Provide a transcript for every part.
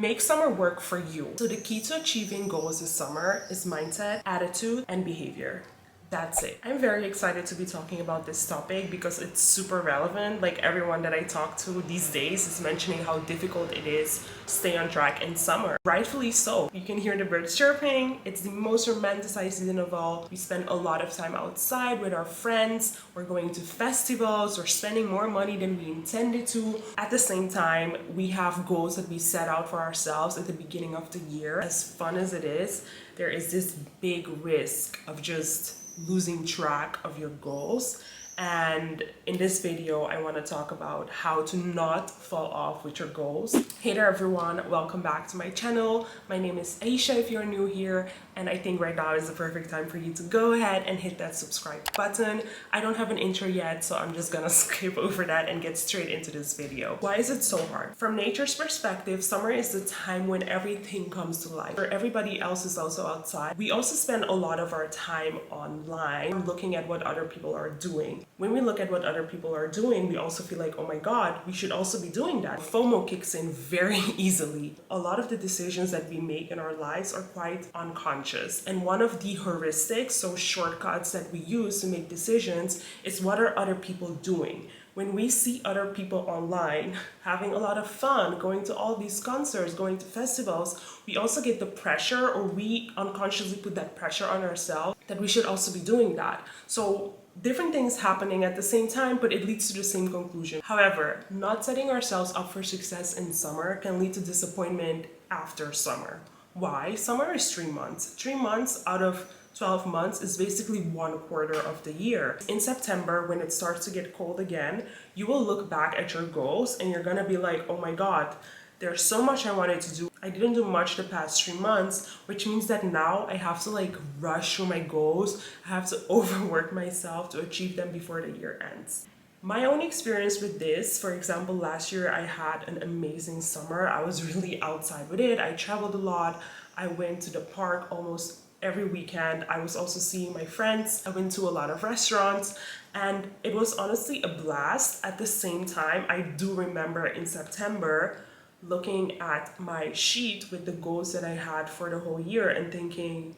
Make summer work for you. So the key to achieving goals this summer is mindset, attitude, and behavior. That's it. I'm very excited to be talking about this topic because it's super relevant. Like, everyone that I talk to these days is mentioning how difficult it is to stay on track in summer. Rightfully so. You can hear the birds chirping. It's the most romanticized season of all. We spend a lot of time outside with our friends. We're going to festivals. We're spending more money than we intended to. At the same time, we have goals that we set out for ourselves at the beginning of the year. As fun as it is, there is this big risk of just losing track of your goals. And in this video, I want to talk about how to not fall off with your goals. Hey there everyone, welcome back to my channel. My name is Aisha if you're new here, and I think right now is the perfect time for you to go ahead and hit that subscribe button. I don't have an intro yet, so I'm just gonna skip over that and get straight into this video. Why is it so hard? From nature's perspective, summer is the time when everything comes to life. Everybody else is also outside. We also spend a lot of our time online looking at what other people are doing. When we look at what other people are doing, we also feel like, oh my God, we should also be doing that. FOMO kicks in very easily. A lot of the decisions that we make in our lives are quite unconscious. And one of the heuristics, so shortcuts that we use to make decisions, is what are other people doing? When we see other people online having a lot of fun, going to all these concerts, going to festivals, we also get the pressure, or we unconsciously put that pressure on ourselves that we should also be doing that. So different things happening at the same time, but it leads to the same conclusion. However, not setting ourselves up for success in summer can lead to disappointment after summer. Why? Summer is 3 months. 3 months out of 12 months is basically 1/4 of the year. In September, when it starts to get cold again, you will look back at your goals and you're gonna be like, oh my God, there's so much I wanted to do. I didn't do much the past 3 months, which means that now I have to rush through my goals. I have to overwork myself to achieve them before the year ends. My own experience with this, for example, last year I had an amazing summer. I was really outside with it. I traveled a lot. I went to the park almost every weekend. I was also seeing my friends. I went to a lot of restaurants, and it was honestly a blast. At the same time, I do remember in September looking at my sheet with the goals that I had for the whole year and thinking,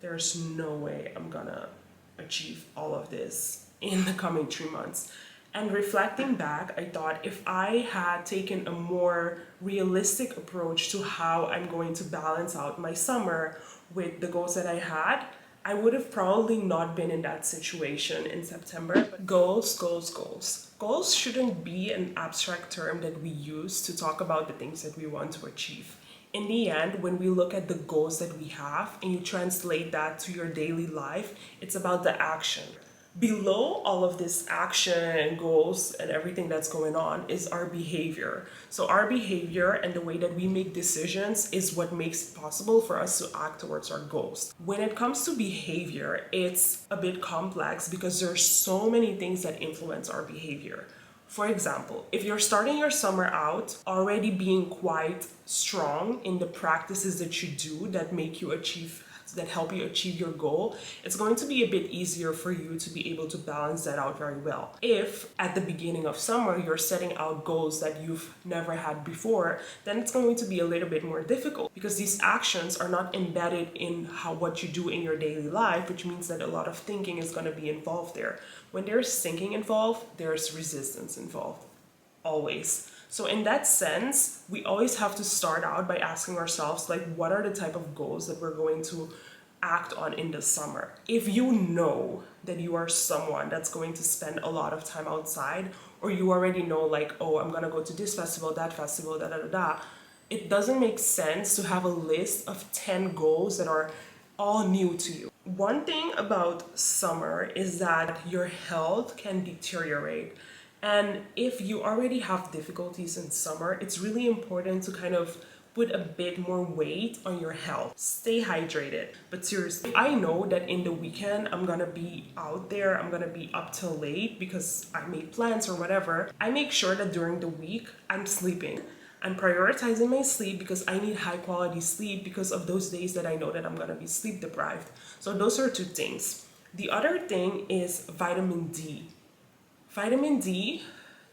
there's no way I'm gonna achieve all of this in the coming 3 months. And reflecting back, I thought if I had taken a more realistic approach to how I'm going to balance out my summer with the goals that I had, I would have probably not been in that situation in September. But goals, goals, goals. Goals shouldn't be an abstract term that we use to talk about the things that we want to achieve. In the end, when we look at the goals that we have and you translate that to your daily life, it's about the action. Below all of this action and goals and everything that's going on is our behavior. So our behavior and the way that we make decisions is what makes it possible for us to act towards our goals. When it comes to behavior, it's a bit complex because there's so many things that influence our behavior. For example, if you're starting your summer out already being quite strong in the practices that you do that help you achieve your goal, it's going to be a bit easier for you to be able to balance that out very well. If at the beginning of summer you're setting out goals that you've never had before, then it's going to be a little bit more difficult because these actions are not embedded in what you do in your daily life, which means that a lot of thinking is going to be involved there. When there's thinking involved, there's resistance involved. Always. So in that sense, we always have to start out by asking ourselves, what are the type of goals that we're going to act on in the summer? If you know that you are someone that's going to spend a lot of time outside, or you already know oh, I'm gonna go to this festival, da da da da, it doesn't make sense to have a list of 10 goals that are all new to you. One thing about summer is that your health can deteriorate. And if you already have difficulties in summer, it's really important to kind of put a bit more weight on your health. Stay hydrated. But seriously, I know that in the weekend, I'm gonna be out there, I'm gonna be up till late because I made plans or whatever. I make sure that during the week, I'm sleeping. I'm prioritizing my sleep because I need high quality sleep because of those days that I know that I'm gonna be sleep deprived. So those are 2 things. The other thing is vitamin D. Vitamin D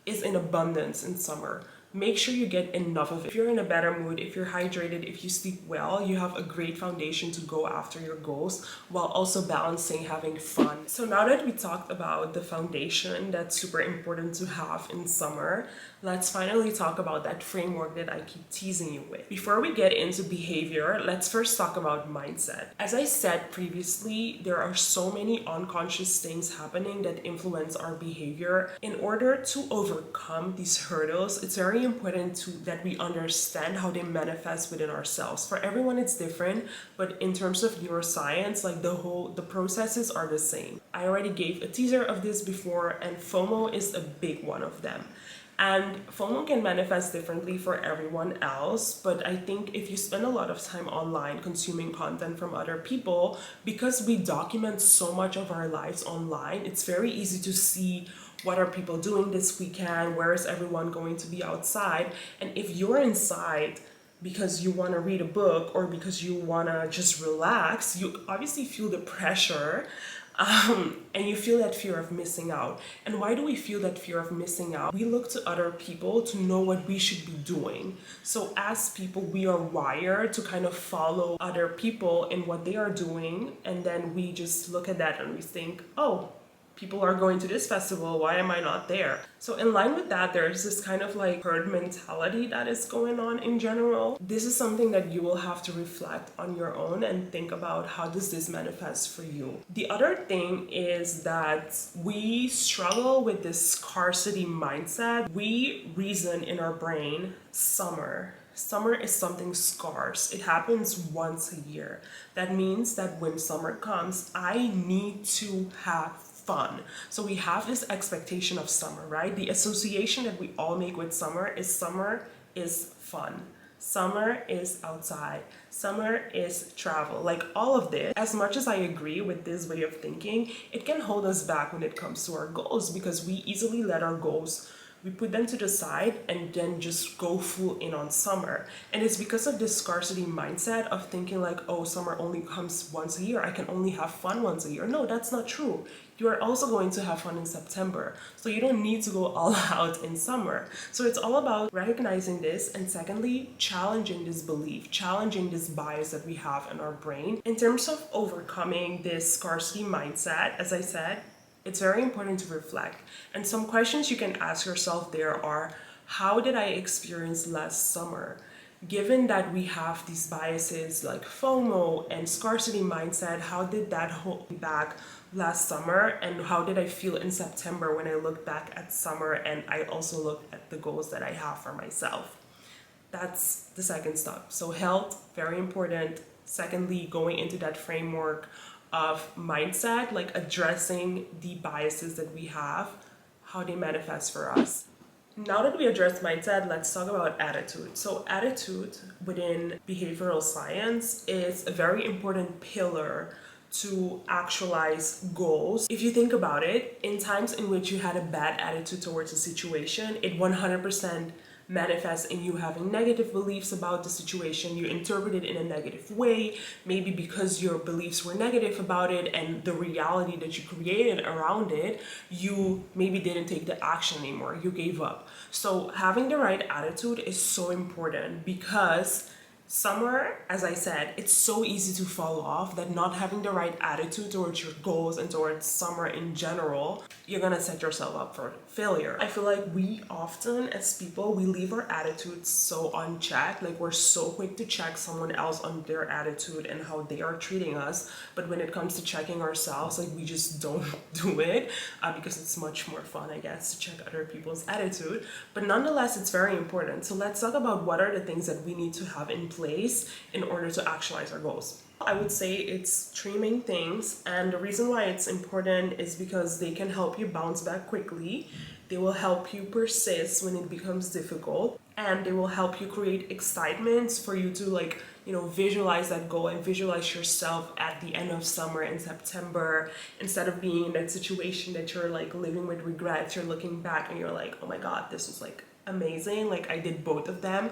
is in abundance in summer. make sure you get enough of it. If you're in a better mood, if you're hydrated, if you sleep well, you have a great foundation to go after your goals while also balancing having fun. So now that we talked about the foundation that's super important to have in summer, let's finally talk about that framework that I keep teasing you with. Before we get into behavior, let's first talk about mindset. As I said previously, there are so many unconscious things happening that influence our behavior. In order to overcome these hurdles, it's very important that we understand how they manifest within ourselves. For everyone it's different, but in terms of neuroscience, like the processes are the same. I already gave a teaser of this before, and FOMO is a big one of them. And FOMO can manifest differently for everyone else, but I think if you spend a lot of time online consuming content from other people, because we document so much of our lives online, it's very easy to see what are people doing this weekend, where is everyone going to be outside, and if you're inside because you want to read a book or because you want to just relax, you obviously feel the pressure. And you feel that fear of missing out. And why do we feel that fear of missing out? We look to other people to know what we should be doing. So as people, we are wired to kind of follow other people in what they are doing. And then we just look at that and we think, oh, people are going to this festival, why am I not there? So in line with that, there's this kind of like herd mentality that is going on in general. This is something that you will have to reflect on your own and think about, how does this manifest for you? The other thing is that we struggle with this scarcity mindset. We reason in our brain, summer is something scarce. It happens once a year. That means that when summer comes, I need to have fun. So we have this expectation of summer, right? The association that we all make with summer is fun. Summer is outside. Summer is travel. Like all of this, as much as I agree with this way of thinking, it can hold us back when it comes to our goals, because we easily let our goals, we put them to the side and then just go full in on summer. And it's because of this scarcity mindset of thinking like, oh, summer only comes once a year, I can only have fun once a year. No, that's not true. You are also going to have fun in September. So you don't need to go all out in summer. So it's all about recognizing this, and secondly, challenging this belief, challenging this bias that we have in our brain. In terms of overcoming this scarcity mindset, as I said, it's very important to reflect. And some questions you can ask yourself there are, how did I experience last summer? Given that we have these biases like FOMO and scarcity mindset, how did that hold me back last summer? And how did I feel in September when I look back at summer and I also look at the goals that I have for myself? That's the second step. So health, very important. Secondly, going into that framework of mindset, like addressing the biases that we have, how they manifest for us. Now that we address mindset, let's talk about attitude. So attitude within behavioral science is a very important pillar to actualize goals. If you think about it, in times in which you had a bad attitude towards a situation, it 100% manifests in you having negative beliefs about the situation. You interpret it in a negative way, maybe because your beliefs were negative about it and the reality that you created around it, you maybe didn't take the action anymore, you gave up. So having the right attitude is so important, because summer, as I said, it's so easy to fall off that not having the right attitude towards your goals and towards summer in general, you're gonna set yourself up for failure. I feel like we often, as people, we leave our attitudes so unchecked. Like we're so quick to check someone else on their attitude and how they are treating us. But when it comes to checking ourselves, like we just don't do it because it's much more fun, I guess, to check other people's attitude. But nonetheless, it's very important. So let's talk about what are the things that we need to have in place in order to actualize our goals. I would say it's three main things, and the reason why it's important is because they can help you bounce back quickly, they will help you persist when it becomes difficult, and they will help you create excitement for you to visualize that goal and visualize yourself at the end of summer in September, instead of being in that situation that you're like living with regrets. You're looking back and you're like, oh my god, this was like amazing, like I did both of them.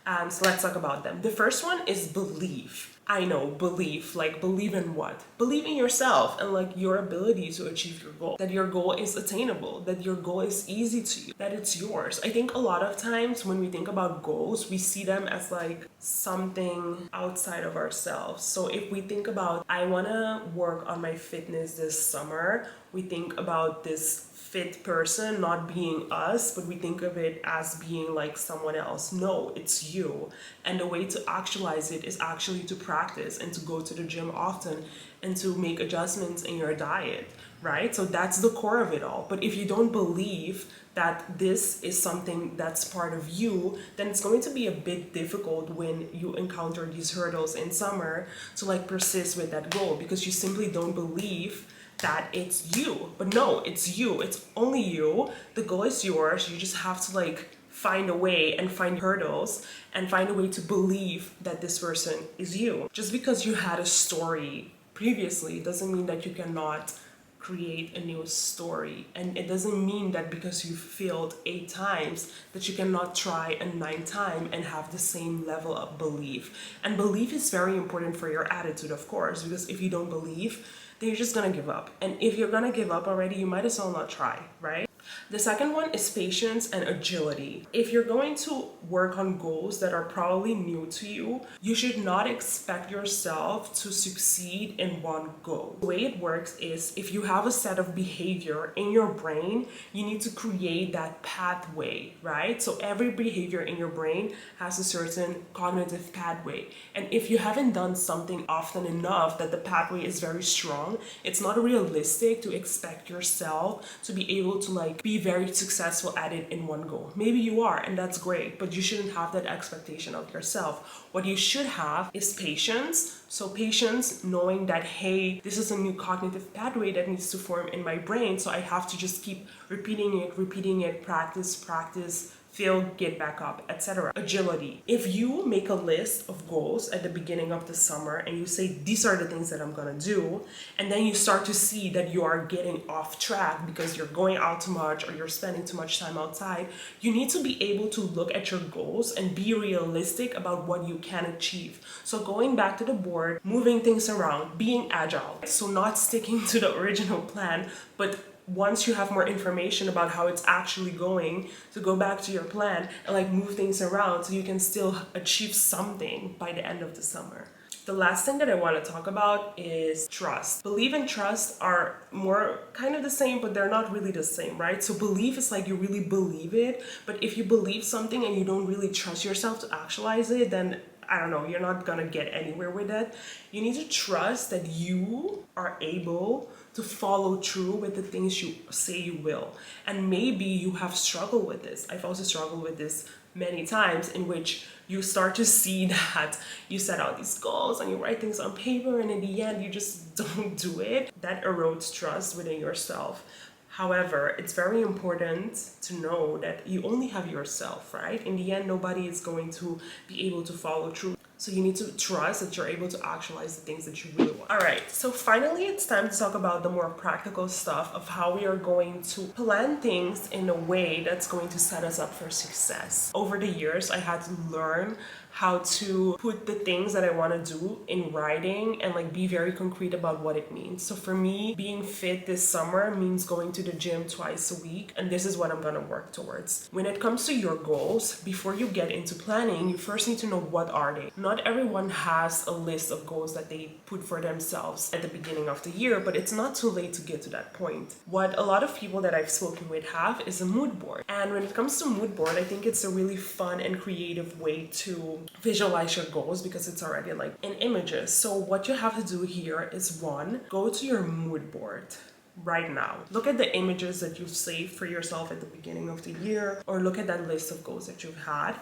So let's talk about them. The first one is belief. I know, belief. Like, believe in what? Believe in yourself and like your ability to achieve your goal. That your goal is attainable, that your goal is easy to you, that it's yours. I think a lot of times when we think about goals, we see them as like something outside of ourselves. So if we think about, I wanna work on my fitness this summer, we think about this fit person not being us, but we think of it as being like someone else. No, it's you. And the way to actualize it is actually to practice and to go to the gym often and to make adjustments in your diet, right? So that's the core of it all. But if you don't believe that this is something that's part of you, then it's going to be a bit difficult when you encounter these hurdles in summer to like persist with that goal, because you simply don't believe that it's you. But no, it's you. It's only you. The goal is yours. You just have to like find a way and find hurdles and find a way to believe that this person is you. Just because you had a story previously doesn't mean that you cannot create a new story. And it doesn't mean that because you failed 8 times that you cannot try a 9th time and have the same level of belief. And belief is very important for your attitude, of course, because if you don't believe, then you're just gonna give up. And if you're gonna give up already, you might as well not try, right? The second one is patience and agility. If you're going to work on goals that are probably new to you, you should not expect yourself to succeed in one go. The way it works is if you have a set of behavior in your brain, you need to create that pathway, right? So every behavior in your brain has a certain cognitive pathway. And if you haven't done something often enough that the pathway is very strong, it's not realistic to expect yourself to be able to like be very successful at it in one go. Maybe you are, and that's great, but you shouldn't have that expectation of yourself. What you should have is patience. So patience, knowing that, hey, this is a new cognitive pathway that needs to form in my brain, so I have to just keep repeating it, practice, fail, get back up, etc. Agility. If you make a list of goals at the beginning of the summer and you say, these are the things that I'm gonna do, and then you start to see that you are getting off track because you're going out too much or you're spending too much time outside, you need to be able to look at your goals and be realistic about what you can achieve. So going back to the board, moving things around, being agile. So not sticking to the original plan, but once you have more information about how it's actually going, to go back to your plan and like move things around so you can still achieve something by the end of the summer. The last thing that I want to talk about is trust. Belief and trust are more kind of the same, but they're not really the same, right? So belief is like you really believe it, but if you believe something and you don't really trust yourself to actualize it, then I don't know, you're not gonna get anywhere with it. You need to trust that you are able to follow through with the things you say you will. And maybe you have struggled with this. I've also struggled with this many times, in which you start to see that you set out these goals and you write things on paper and in the end you just don't do it. That erodes trust within yourself. However, it's very important to know that you only have yourself, right? In the end, nobody is going to be able to follow through. So you need to trust that you're able to actualize the things that you really want. All right, so finally it's time to talk about the more practical stuff of how we are going to plan things in a way that's going to set us up for success. Over the years, I had to learn how to put the things that I want to do in writing and like be very concrete about what it means. So for me, being fit this summer means going to the gym twice a week, and this is what I'm going to work towards. When it comes to your goals, before you get into planning, you first need to know what are they. Not everyone has a list of goals that they put for themselves at the beginning of the year, but it's not too late to get to that point. What a lot of people that I've spoken with have is a mood board. And when it comes to mood board, I think it's a really fun and creative way to visualize your goals because it's already like in images. So what you have to do here is, one, go to your mood board right now. Look at the images that you've saved for yourself at the beginning of the year, or look at that list of goals that you've had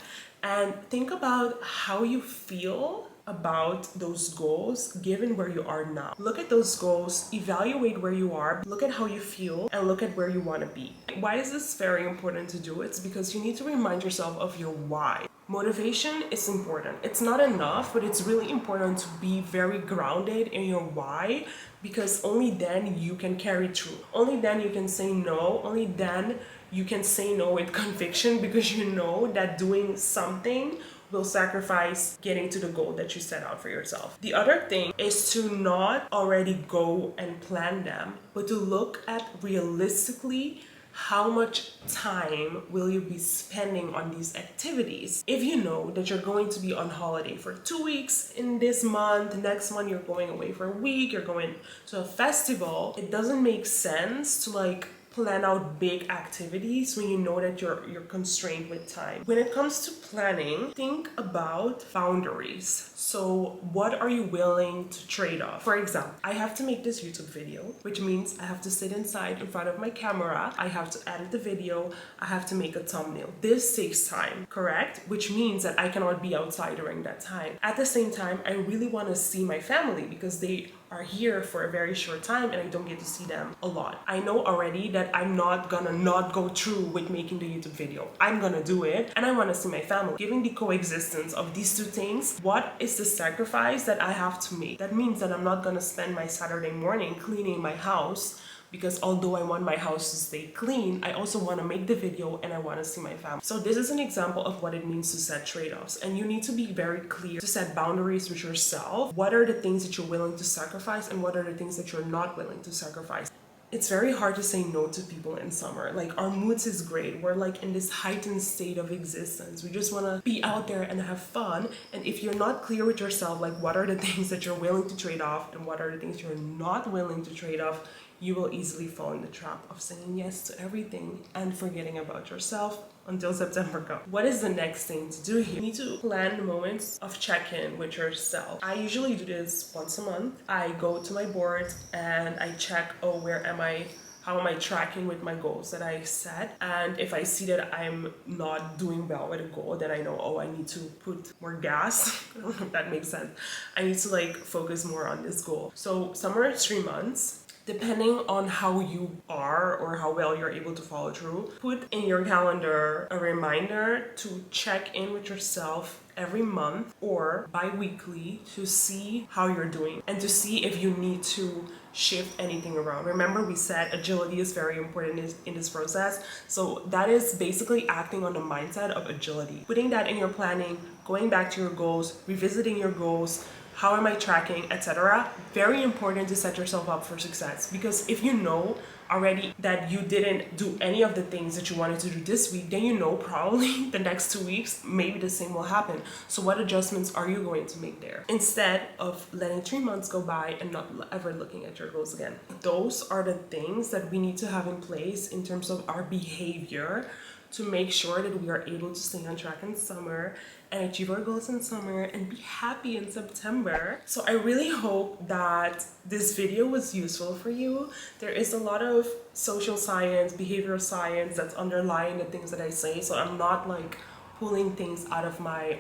and think about how you feel about those goals given where you are now. Look at those goals, evaluate where you are, look at how you feel, and look at where you want to be. Why is this very important to do? It's because you need to remind yourself of your why. Motivation is important. It's not enough, but it's really important to be very grounded in your why, because only then you can carry through. Only then you can say no. Only then you can say no with conviction, because you know that doing something will sacrifice getting to the goal that you set out for yourself. The other thing is to not already go and plan them, but to look at realistically how much time will you be spending on these activities. If you know that you're going to be on holiday for 2 weeks in this month, next month you're going away for a week, you're going to a festival, it doesn't make sense to like plan out big activities when you know that you're constrained with time. When it comes to planning, think about boundaries. So what are you willing to trade off? For example, I have to make this YouTube video, which means I have to sit inside in front of my camera, I have to edit the video, I have to make a thumbnail. This takes time, correct? Which means that I cannot be outside during that time. At the same time, I really want to see my family because they are here for a very short time and I don't get to see them a lot. I know already that I'm not gonna not go through with making the YouTube video. I'm gonna do it and I want to see my family. Given the coexistence of these two things, what is the sacrifice that I have to make? That means that I'm not gonna spend my Saturday morning cleaning my house, because although I want my house to stay clean, I also want to make the video and I want to see my family. So this is an example of what it means to set trade-offs, and you need to be very clear to set boundaries with yourself. What are the things that you're willing to sacrifice and what are the things that you're not willing to sacrifice? It's very hard to say no to people in summer. Like, our moods is great. We're like in this heightened state of existence. We just want to be out there and have fun. And if you're not clear with yourself, like what are the things that you're willing to trade off and what are the things you're not willing to trade off, you will easily fall in the trap of saying yes to everything and forgetting about yourself until September comes. What is the next thing to do here? You need to plan moments of check-in with yourself. I usually do this once a month. I go to my board and I check, oh, where am I? How am I tracking with my goals that I set? And if I see that I'm not doing well with a goal, then I know, oh, I need to put more gas. I don't know if that makes sense. I need to like focus more on this goal. So summer is 3 months. Depending on how you are or how well you're able to follow through, put in your calendar a reminder to check in with yourself every month or bi-weekly to see how you're doing and to see if you need to shift anything around. Remember, we said agility is very important in this process. So that is basically acting on the mindset of agility. Putting that in your planning, going back to your goals, revisiting your goals, how am I tracking, etc. Very important to set yourself up for success, because if you know already that you didn't do any of the things that you wanted to do this week, then you know probably the next 2 weeks maybe the same will happen. So what adjustments are you going to make there, instead of letting 3 months go by and not ever looking at your goals again? Those are the things that we need to have in place in terms of our behavior to make sure that we are able to stay on track in summer and achieve our goals in summer and be happy in September. So I really hope that this video was useful for you. There is a lot of social science, behavioral science that's underlying the things that I say, so I'm not like pulling things out of my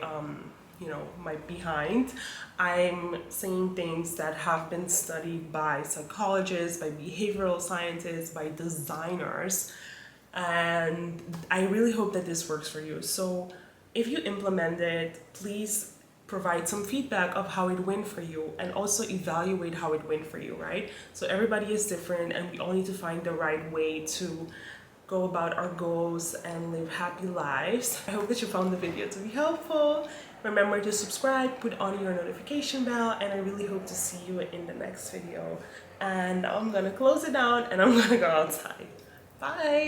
my behind. I'm saying things that have been studied by psychologists, by behavioral scientists, by designers, and I really hope that this works for you. So if you implement it, please provide some feedback of how it went for you and also evaluate how it went for you, right? So everybody is different and we all need to find the right way to go about our goals and live happy lives. I hope that you found the video to be helpful. Remember to subscribe, put on your notification bell, and I really hope to see you in the next video. And I'm gonna close it down and I'm gonna go outside. Bye!